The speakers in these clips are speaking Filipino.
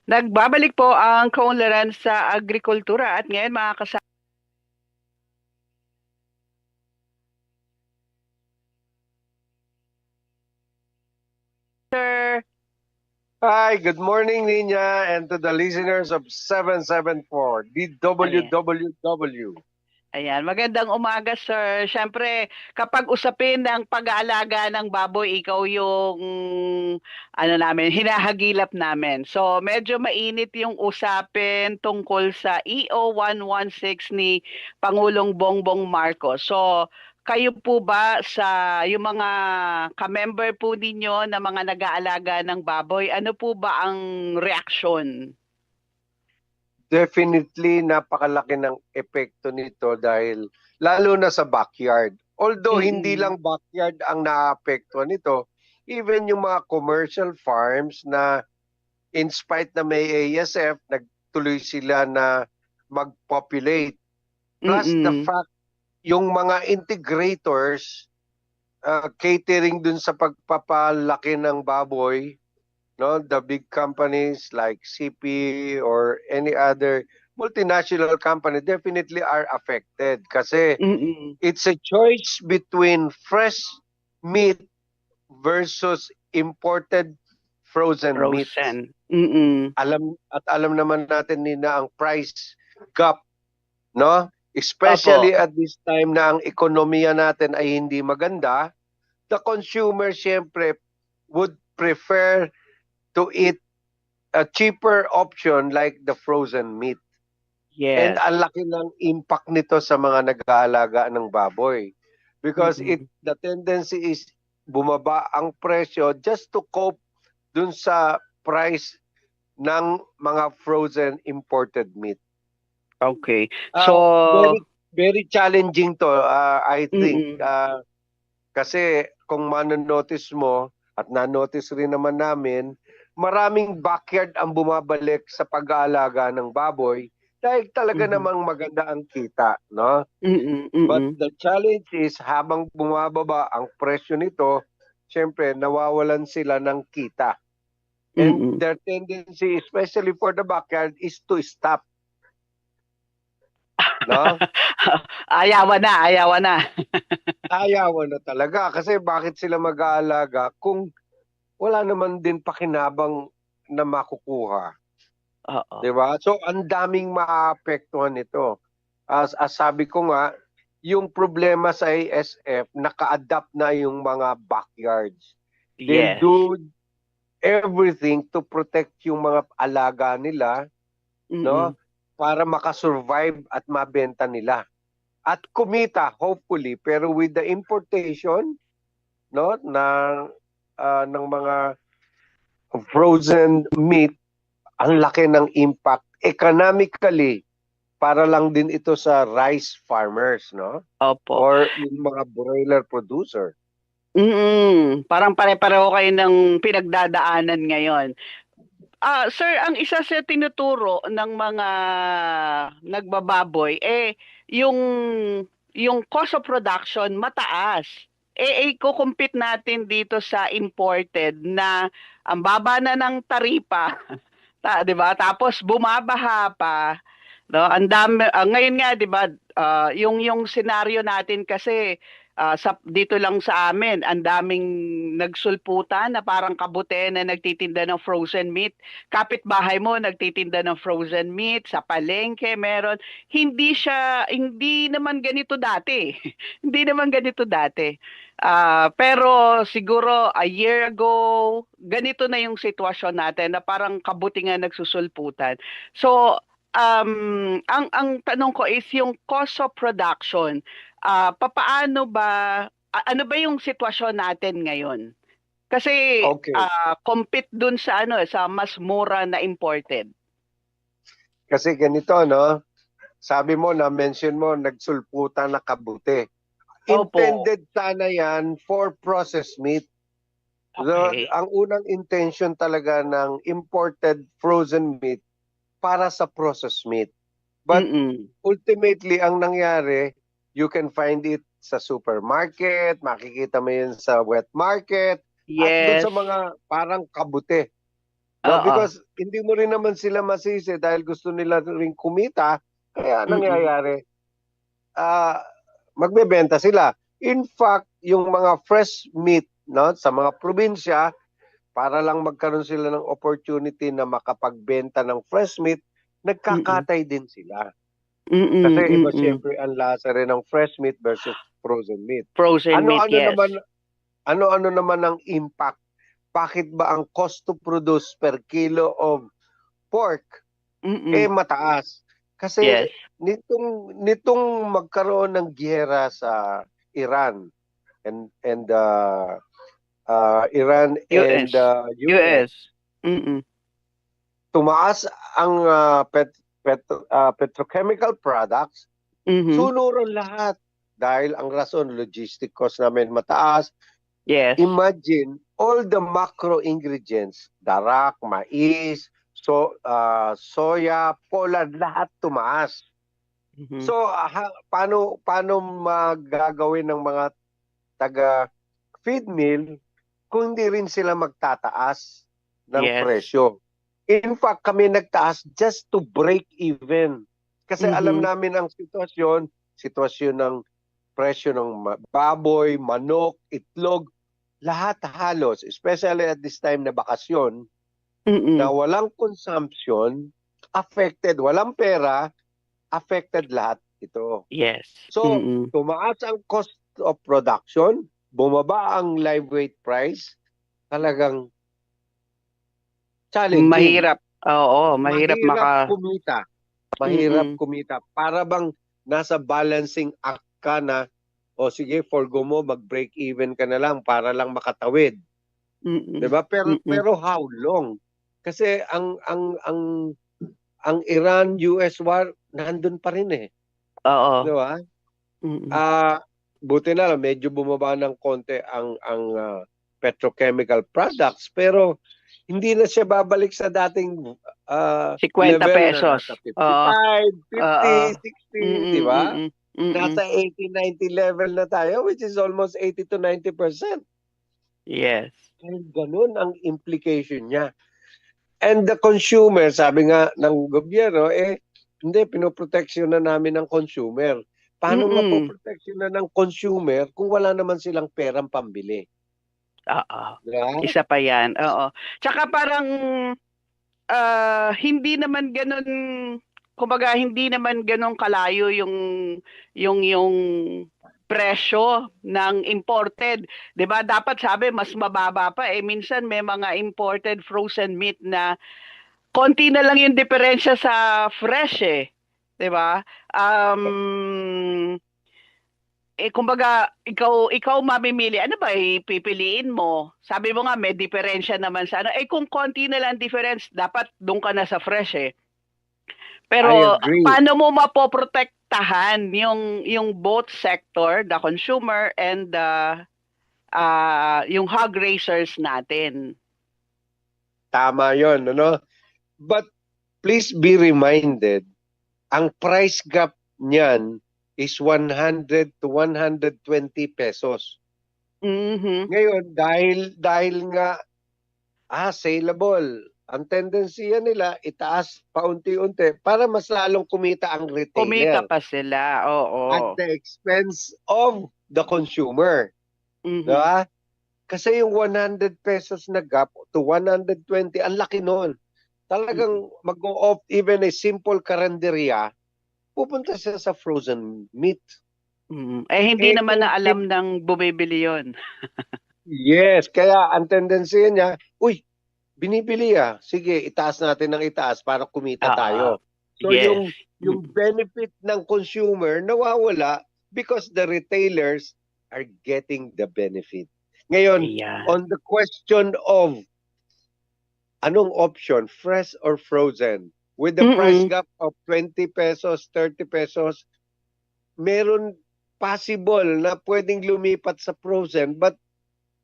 Nagbabalik po ang kaunlaran sa agrikultura at ngayon mga kasama. Sir, Hi, good morning, Nina, and to the listeners of 774 ayan. DWWW. Ayan, magandang umaga sir. Siyempre, kapag usapin ng pag-aalaga ng baboy, ikaw yung hinahagilap namin. So, medyo mainit yung usapin tungkol sa EO 116 ni Pangulong Bongbong Marcos. So, kayo po ba sa yung mga ka-member po ninyo na mga nag-aalaga ng baboy, ano po ba ang reaksyon? Definitely napakalaki ng epekto nito dahil lalo na sa backyard. Although hindi Mm-mm. lang backyard ang naapektuhan nito, even yung mga commercial farms na in spite na may ASF, nagtuloy sila na mag-populate. Plus the Mm-mm. fact, yung mga integrators catering dun sa pagpapalaki ng baboy, no, the big companies like CP or any other multinational company definitely are affected kasi Mm-mm. it's a choice between fresh meat versus imported frozen meats. Frozen. Mm. Alam naman natin nina ang price gap, no? Opo. Especially at this time na ang ekonomiya natin ay hindi maganda, the consumer siyempre would prefer to eat a cheaper option like the frozen meat. And Yes. ang laki ng impact nito sa mga nag-aalaga ng baboy. Because Mm. the tendency is bumaba ang presyo just to cope dun sa price ng mga frozen imported meat. Okay. Uh, So, very very challenging to, I think. mm. Kasi kung manonotice mo at nanotice rin naman namin, maraming backyard ang bumabalik sa pag-aalaga ng baboy dahil talaga Mhm. namang maganda ang kita, no? Mm. But Mm. the challenge is habang bumababa ang presyo nito, syempre nawawalan sila ng kita. And Mm. their tendency, especially for the backyard, is to stop, no? Ayawan na, ayawan na. Ayawan na talaga kasi bakit sila mag-aalaga kung wala naman din pakinabang na makukuha. Oo. 'Di ba? So ang daming maapektuhan nito. As sabi ko nga, yung problema sa ASF, naka-adapt na yung mga backyards. They'll Yes. do everything to protect yung mga alaga nila, no? Mm. Para makasurvive at mabenta nila. At kumita, hopefully, pero with the importation, no, ng mga frozen meat, ang laki ng impact economically para lang din ito sa rice farmers, no? Opo. Or yung mga broiler producer. Mm. Parang pare-pareho kayo ng pinagdadaanan ngayon. Sir, ang isa sa tinuturo ng mga nagbababoy yung yung cost of production mataas. I-compete natin dito sa imported na ang baba na ng taripa, 'di ba? Tapos bumabaha pa, no? Ang dami ngayon nga 'di ba, yung senaryo natin kasi sa dito lang sa amin, ang daming nagsulputan na parang kabute na nagtitinda ng frozen meat. Kapitbahay mo nagtitinda ng frozen meat, sa palengke meron. Hindi naman ganito dati. Hindi naman ganito dati. Pero siguro a year ago, ganito na yung sitwasyon natin na parang kabuti nga nagsusulputan. So, ang tanong ko is yung cost of production. Papaano ba, ano ba yung sitwasyon natin ngayon? Kasi Okay. compete dun sa sa mas mura na imported. Kasi ganito, no? Sabi mo, na-mention mo, nagsulputan na kabute. Opo. Intended sana yan for processed meat. Okay. Ang unang intention talaga ng imported frozen meat para sa processed meat. But Mm-mm. ultimately, ang nangyari, you can find it sa supermarket, makikita mo yun sa wet market, at dun Yes. sa mga parang kabute. No, Oo. because hindi mo rin naman sila masisi dahil gusto nila ring kumita, kaya Mm-mm. nangyayari, ah, magbebenta sila. In fact, yung mga fresh meat, no, sa mga probinsya, para lang magkaroon sila ng opportunity na makapagbenta ng fresh meat, Mm-mm. nagkakatay din sila. Mm-mm. Kasi iba Mm-mm. siyempre ang lasa rin ng fresh meat versus frozen meat. Frozen meat, Ano-ano yes. naman ano-ano naman ang impact? Bakit ba ang cost to produce per kilo of pork Mm-mm. mataas? Kasi Yes. nitong magkaroon ng giyera sa Iran and US. US, US. Mm-mm. tumaas ang petrochemical products, Mhm. sunuran lahat. Dahil ang rason, logistic cost namin mataas. Yes. Imagine all the macro ingredients, darak, mais, soya, polad, lahat tumaas. Mhm. So, paano magagawin ng mga taga feed mill kung hindi rin sila magtataas ng Yes. presyo? In fact, kami nagtaas just to break even. Kasi alam Mhm. namin ang sitwasyon ng presyo ng baboy, manok, itlog, lahat halos, especially at this time na bakasyon, na Mm. walang consumption, affected, walang pera, affected lahat ito. Yes. So, Mm. tumaas ang cost of production, bumaba ang live weight price, talagang challenging. Mahirap. Oo, mahirap Mahirap kumita. Mahirap Mm. kumita. Para bang nasa balancing act ka na, o sige, forgo mo, mag-break even ka na lang para lang makatawid. Mm. 'Di ba? Pero Mm. how long? Kasi ang Iran-US war nandun pa rin eh. 'Di Oo. ba? Mm. Ah, buti na lang medyo bumaba ng konti ang petrochemical products, pero hindi na siya babalik sa dating 50 level na pesos. nasa Oo. 55, 50, Oo. 60, 'di Mm. ba? Mm. Mm. Nasa 80, 90 level na tayo, which is almost 80 to 90%. Yes. Kaya ganun ang implication niya. And the consumer, sabi nga ng gobyerno, hindi, pinoproteksyon na namin ng consumer. Paano Mm. mapoproteksyon na ng consumer kung wala naman silang perang pambili? Oo. Diba? Isa pa 'yan. Oo. Tsaka parang hindi naman gano'n, kumbaga hindi naman gano'n kalayo yung presyo ng imported. 'Di ba? Dapat sabi mas mababa pa minsan may mga imported frozen meat na konti na lang yung diferensya sa fresh 'Di ba? Um kumbaga, ikaw mamimili, ano ba pipiliin mo? Sabi mo nga may diferensya naman sa ano. Kung konti na lang difference, dapat doon ka na sa fresh I Pero agree. paano mo mapoprotektahan yung both sector, the consumer and yung hog raisers natin? Tama yon, ano? But please be reminded, ang price gap niyan is 100 to 120 pesos. Mhm. Ngayon, dahil nga saleable, ang tendency nila itaas paunti-unti para mas lalong kumita ang Kumita retailer pa sila, at oo. the expense of the consumer. Mhm. Diba? Kasi yung 100 pesos na gap to 120, ang laki noon. Mm. Talagang mag-off even a simple karinderya, pupunta siya sa frozen meat. Mm. Hindi naman Kung na alam ng bumibili 'yon. yes, kaya ang tendency niya, uy, binibili sige, itaas natin ng itaas para kumita Oo. tayo. So Yes. yung benefit ng consumer nawawala because the retailers are getting the benefit. Ngayon, Ayan. on the question of anong option, fresh or frozen, with the price Mm. gap of 20 pesos, 30 pesos, meron possible na pwedeng lumipat sa frozen, but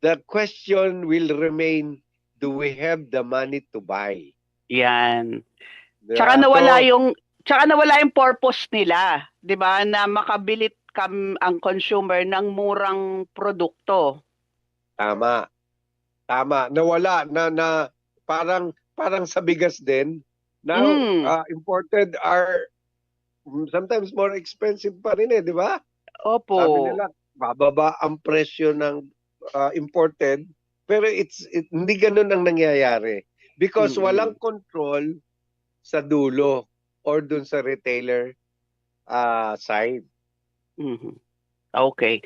the question will remain, do we have the money to buy? Yan. Tsaka Diba? nawala So, yung tsaka nawala yung purpose nila, 'di ba? Na makabilit ang consumer ng murang produkto. tama. Tama. Nawala na parang parang sa bigas din. Now, Mm, imported are sometimes more expensive pa rin di ba? opo. Sabi nila, bababa ang presyo ng imported, pero hindi ganun ang nangyayari. Because walang Mm-mm. control sa dulo or dun sa retailer side. Mhm. Okay.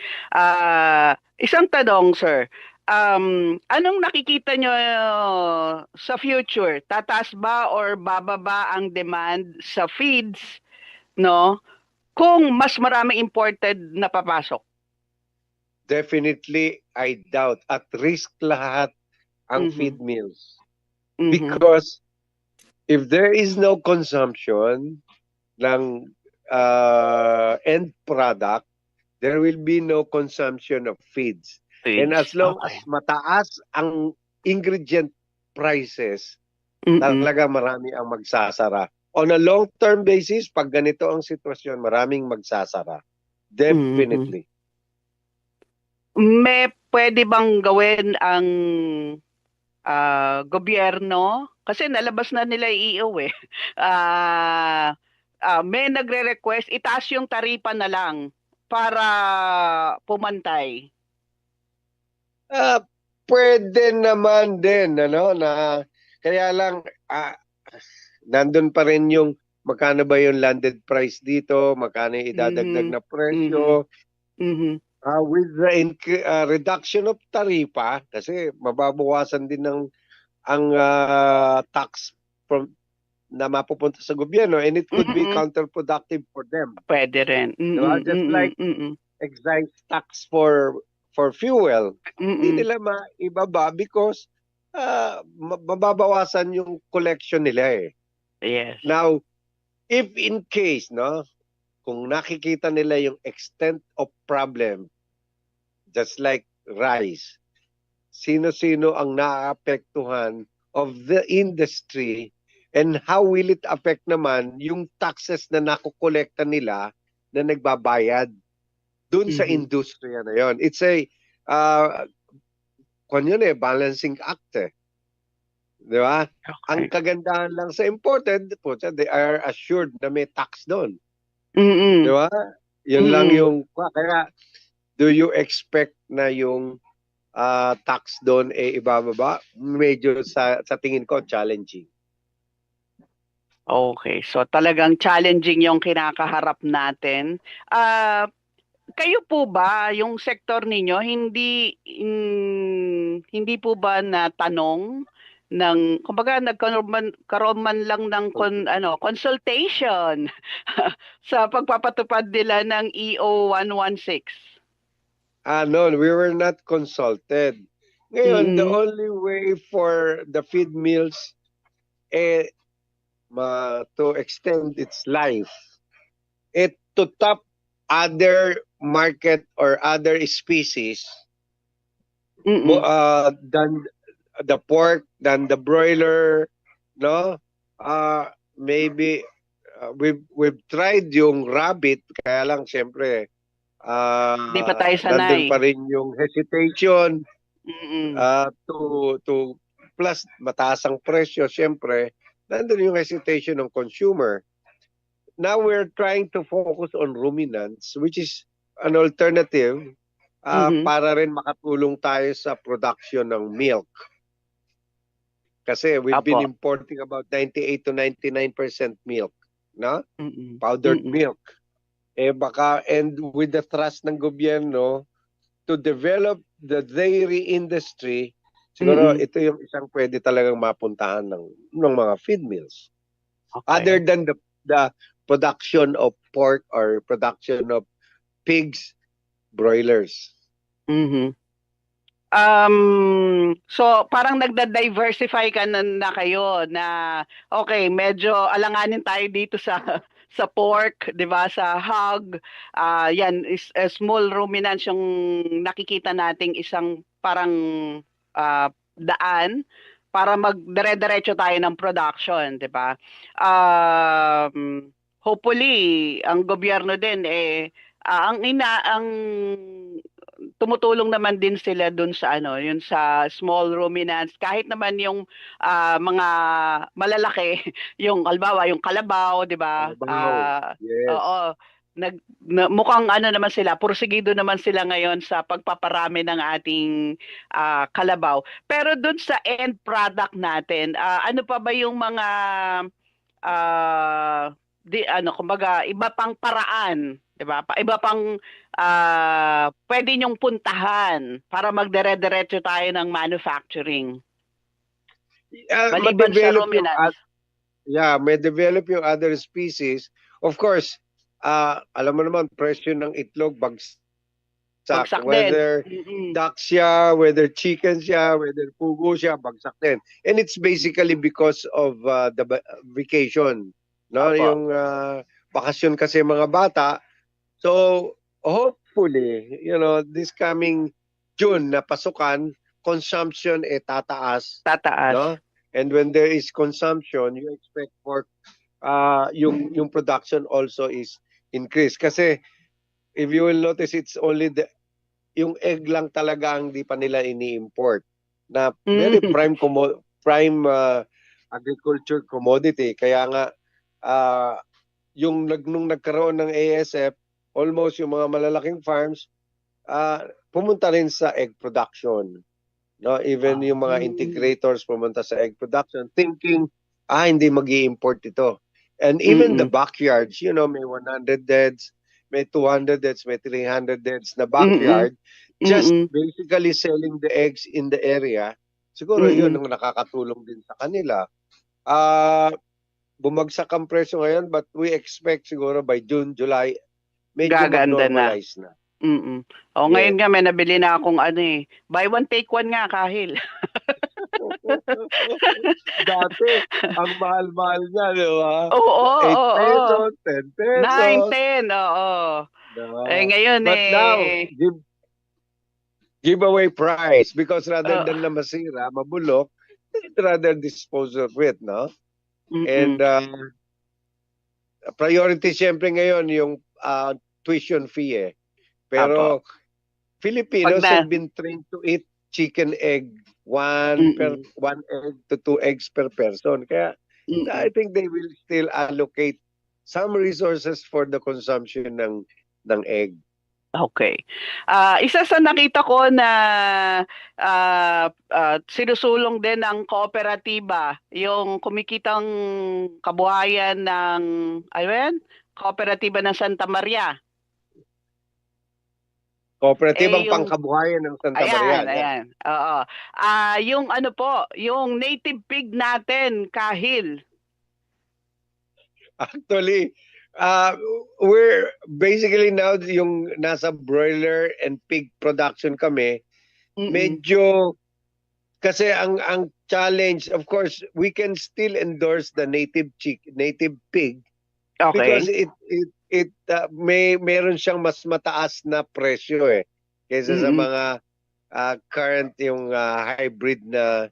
Isang tanong, sir. Anong nakikita nyo sa future? Tataas ba or bababa ang demand sa feeds, no? Kung mas marami imported na papasok. Definitely, I doubt. At risk lahat ang Mhm. feed mills. Mhm. Because if there is no consumption ng end product, there will be no consumption of feeds. And Feeds. as long as Okay. mataas ang ingredient prices, Mm-mm. talaga marami ang magsasara. On a long-term basis, pag ganito ang sitwasyon, maraming magsasara. Mhm. Definitely. May pwede bang gawin ang gobyerno? Kasi nalabas na nila yung EO eh. Ah, may nagre-request, itaas yung taripa na lang para pumantay. Ah, pwede naman din, na kaya lang, nandun pa rin yung magkano ba yung landed price dito, magkano yung idadagdag Mhm. na Mhm. presyo. Mhm. With the reduction of taripa, kasi mababawasan din ang tax from na mapupunta sa gobyerno, and it could be Mm. counterproductive for them. Pwede rin. Diba? Mm. Just Mm. like Mm. excise tax for fuel, hindi Mm. nila maibaba because mababawasan yung collection nila eh. Yes. Now, if in case, no, kung nakikita nila yung extent of problem, just like rice, sino-sino ang naaapektuhan of the industry, and how will it affect naman yung taxes na nakukolekta nila na nagbabayad dun sa Mhm. industriya na yon. It's a balancing act eh. Di ba? Ang Okay. kagandahan lang sa imported, they are assured na may tax doon. Di Mm. ba? Yun lang Mm. yung, kaya do you expect na yung tax doon ibababa? Medyo sa tingin ko challenging. Okay. So talagang challenging yung kinakaharap natin. Ah, Kayo po ba, yung sektor ninyo, hindi po ba natanong ng, kumbaga karoon man lang ng consultation sa pagpapatupad nila ng EO 116? No, we were not consulted. Ngayon, the Mm-mm. only way for the feed mills eh, to extend its life, to top other market or other species Mm-mm. than the pork, than the broiler, no? Maybe we've tried yung rabbit, kaya lang siyempre Di pa tayo nandun sanay. pa rin yung hesitation Mm-mm. to plus mataas ang presyo, siyempre nandun yung hesitation ng consumer. Now we're trying to focus on ruminants, which is an alternative Mhm. para rin makatulong tayo sa production ng milk. Kasi we've been Apo. importing about 98 to 99% milk, no? Mm-mm. Powdered Mm-mm. milk. Baka, and with the trust ng gobyerno to develop the dairy industry, siguro Mm-mm. ito yung isang pwede talagang mapuntahan ng mga feed mills. Other Okay. than the production of pork or production of pigs, broilers. Mhm. So parang nagda-diversify ka na kayo na okay, medyo alanganin tayo dito sa sa pork, 'di ba? Sa hog, yan is small ruminants yung nakikita nating isang parang daan para magdire-diretso tayo ng production, 'di ba? Hopefully ang gobyerno din ang tumutulong naman din sila dun sa ano, yun sa small ruminants kahit naman yung mga malalaki, yung halimbawa yung kalabaw, 'di ba? Kalabaw. Yes. Oo, mukhang ano naman sila, porsigido naman sila ngayon sa pagpaparami ng ating kalabaw. Pero dun sa end product natin, ano pa ba yung mga kumbaga iba pang paraan, 'di ba? Iba pang pwede niyong puntahan para magdire-diretso tayo ng manufacturing maliban sa Ma-develop yung ruminants. may develop yung other species. Of course, alam mo naman presyo ng itlog bagsak, Bagsak din. whether Mm-mm. duck siya, whether chicken siya, whether pugo siya, bagsak din. And it's basically because of the vacation, no? Opo. Yung bakasyon kasi mga bata. So hopefully, this coming June na pasukan, consumption tataas, Tataas. no? And when there is consumption, you expect for yung production also is increased. Kasi if you will notice, it's only yung egg lang talaga ang di pa nila ini-import na very Mm. prime agriculture commodity. Kaya nga nung nagkaroon ng ASF, almost yung mga malalaking farms pumunta rin sa egg production. No, even yung mga integrators pumunta sa egg production thinking hindi magi-import ito. And even the Mm-mm. backyards, may 100 heads, may 200 heads, may 300 heads na Mm-mm. backyard, just Mm-mm. basically selling the eggs in the area. Siguro yun Mm-mm. ang nakakatulong din sa kanila. Bumagsak ang presyo ngayon, but we expect siguro by June, July, medyo Gaganda na. mag-normalize na. Mm. Yes. Ngayon nga may nabili na akong ano buy one take one nga kahil. Dati, ang mahal-mahal niya, di ba? Oo, 8 oo. pesos, 10 9, pesos. 10, oo. No. Ngayon But now, giveaway price because rather uh, than na masira, mabulok, they'd rather dispose of it, no? And mm-mm. priority siyempre ngayon yung tuition fee. Apo. Pero Pag Filipinos na, have been trained to eat chicken egg, mm-mm. one egg to two eggs per person. Kaya I Mm-mm. think they will still allocate some resources for the consumption ng egg. Okay. Isa sa nakita ko na sinusulong din ng kooperatiba, yung kumikitang kabuhayan ng, ayun, kooperatiba ng Santa Maria. Kooperatibang Yung, pangkabuhayan ng Santa Maria. ayan, ayan. Oo. Yung ano po, yung native pig natin, kahil. Actually, we're basically now yung nasa broiler and pig production kami, Mm-mm. medyo kasi ang challenge, of course, we can still endorse the native pig because Okay. meron siyang mas mataas na presyo kaysa sa Mm-mm. mga current yung hybrid na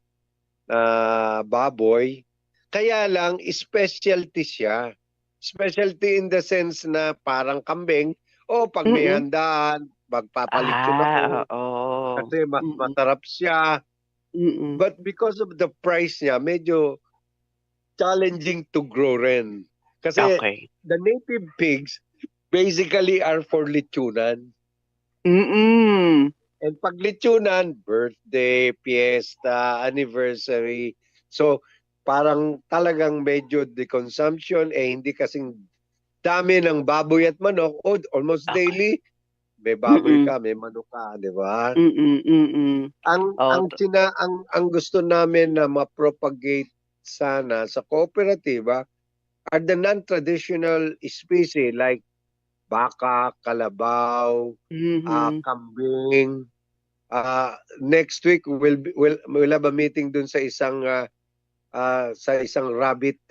baboy. Kaya lang specialty siya. Specialty in the sense na parang kambing pag may Mm-mm. handaan, magpapalitsyon ako Oo. kasi mas Mm-mm. masarap siya. Mm-mm. But because of the price niya, medyo challenging to grow rin. Kasi Okay. the native pigs basically are for lechonan. Mm-mm. And pag lechonan, birthday, fiesta, anniversary. So, parang talagang medyo the consumption hindi kasing dami ng baboy at manok. Almost Okay. daily, may baboy Mm-mm. ka, may manok ka, di ba? Mm-mm. Mm-mm. Ang Oh, ang sina ang gusto namin na ma-propagate sana sa kooperatiba are the non-traditional species like baka, kalabaw, mhm. kambing. Next week we'll have a meeting dun sa isang rabbit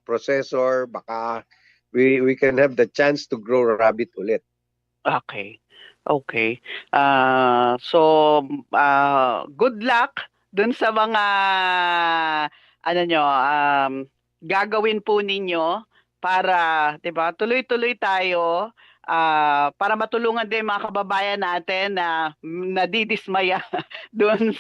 processor. Baka we can have the chance to grow rabbit ulit. Okay. Okay. So, good luck dun sa mga ano nyo, gagawin po ninyo para, 'di ba? Tuloy-tuloy tayo para matulungan din mga kababayan natin na nadidismaya doon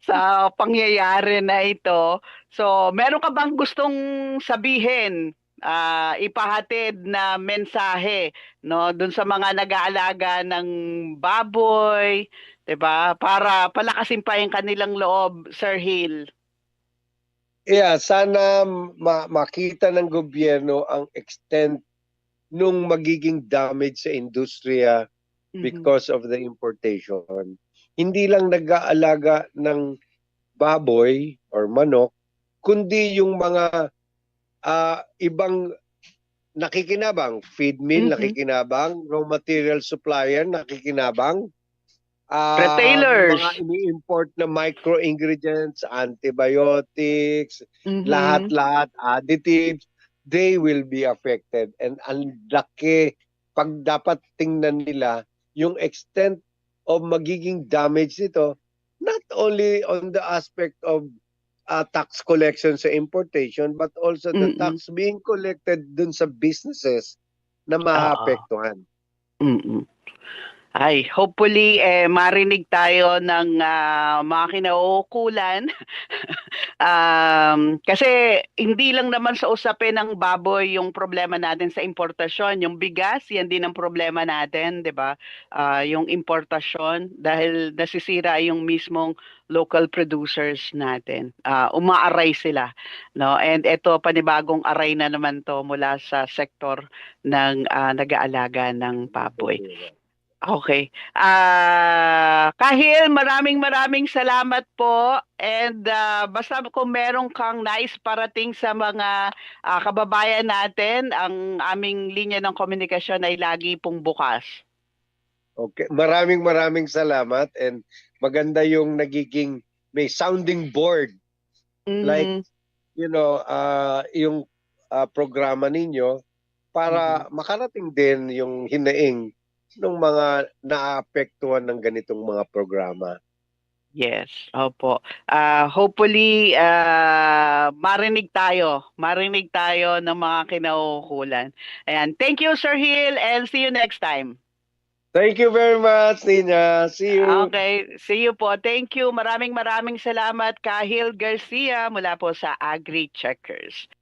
sa pangyayari na ito. So, meron ka bang gustong sabihin, ipahatid na mensahe, no, doon sa mga nag-aalaga ng baboy, 'di ba? Para palakasin pa yung kanilang loob, Sir Hill. Yeah, sana makita ng gobyerno ang extent nung magiging damage sa industriya Mhm. because of the importation. Hindi lang nag-aalaga ng baboy or manok, kundi yung mga ibang nakikinabang, feed mill Mhm. nakikinabang, raw material supplier nakikinabang, mga Retailers. ini-import na micro-ingredients, antibiotics, Mhm. lahat-lahat, additives, they will be affected. And ang laki, pag dapat tingnan nila yung extent of magiging damage nito, not only on the aspect of tax collection sa importation, but also the Mm. tax being collected dun sa businesses na Oo. maapektuhan. Mm. Ay, hopefully marinig tayo ng mga kinauukulan. Kasi hindi lang naman sa usapin ng baboy yung problema natin sa importasyon, yung bigas, yan din ang problema natin, 'di ba? Yung importasyon dahil nasisira yung mismong local producers natin. Umaaray sila, no? And ito panibagong aray na naman to mula sa sektor ng nag-aalaga ng baboy. Okay. Kahil maraming maraming salamat po and basta kung meron kang nais parating sa mga kababayan natin, ang aming linya ng komunikasyon ay lagi pong bukas. Okay, maraming salamat and maganda yung nagiging may sounding board like Mhm. yung programa ninyo Mhm. para makarating din yung hinaing ng mga naapektuhan ng ganitong mga programa. Yes, opo. Hopefully marinig tayo ng mga kinauukulan. Ayan, thank you Sir Hill and see you next time. Thank you very much, Nina. See you. Okay, see you po. Thank you. Maraming maraming salamat, Kahil Garcia mula po sa Agri Checkers.